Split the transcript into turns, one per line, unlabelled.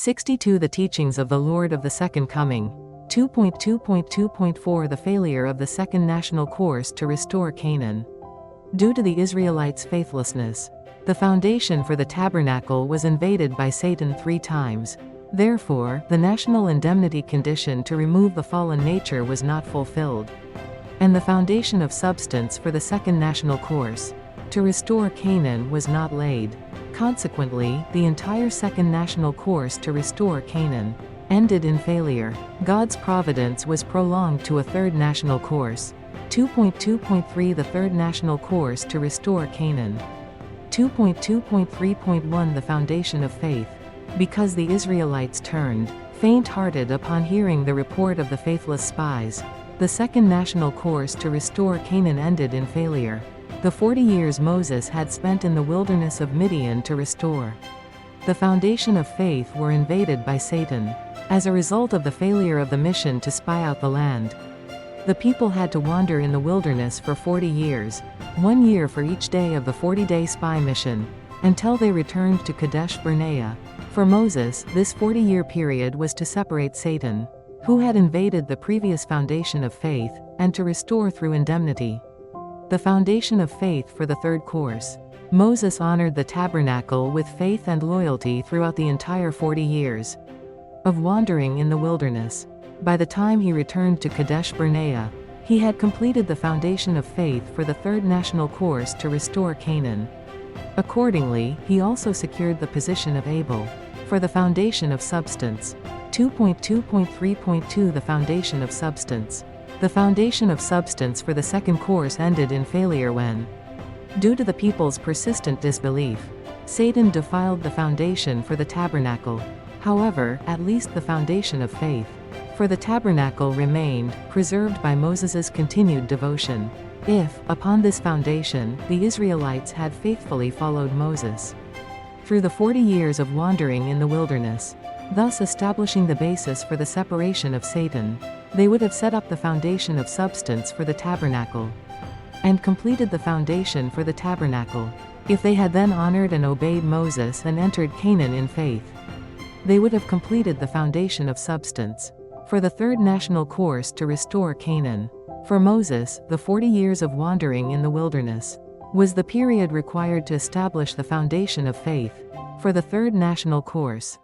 62 The teachings of the Lord of the Second Coming. 2.2.2.4 The failure of the second national course to restore Canaan. Due to the Israelites' faithlessness, the foundation for the tabernacle was invaded by Satan 3 times. Therefore, the national indemnity condition to remove the fallen nature was not fulfilled. And the foundation of substance for the second national course to restore Canaan was not laid. Consequently, the entire second national course to restore Canaan ended in failure. God's providence was prolonged to a third national course. 2.2.3 The third national course to restore Canaan. 2.2.3.1 The foundation of faith. Because the Israelites turned faint-hearted upon hearing the report of the faithless spies, the second national course to restore Canaan ended in failure. The 40 years Moses had spent in the wilderness of Midian to restore the foundation of faith were invaded by Satan. As a result of the failure of the mission to spy out the land, the people had to wander in the wilderness for 40 years, 1 year for each day of the 40-day spy mission, until they returned to Kadesh Barnea. For Moses, this 40-year period was to separate Satan, who had invaded the previous foundation of faith, and to restore through indemnity the foundation of faith for the third course. Moses honored the tabernacle with faith and loyalty throughout the entire 40 years of wandering in the wilderness. By the time he returned to Kadesh Barnea, he had completed the foundation of faith for the third national course to restore Canaan. Accordingly, he also secured the position of Abel for the foundation of substance. 2.2.3.2 The foundation of substance. The foundation of substance for the second course ended in failure when, due to the people's persistent disbelief, Satan defiled the foundation for the tabernacle. However, at least the foundation of faith for the tabernacle remained, preserved by Moses's continued devotion. If, upon this foundation, the Israelites had faithfully followed Moses through the 40 years of wandering in the wilderness, thus establishing the basis for the separation of Satan, they would have set up the foundation of substance for the tabernacle and completed the foundation for the tabernacle. If they had then honored and obeyed Moses and entered Canaan in faith, they would have completed the foundation of substance for the third national course to restore Canaan. For Moses, the 40 years of wandering in the wilderness was the period required to establish the foundation of faith for the third national course.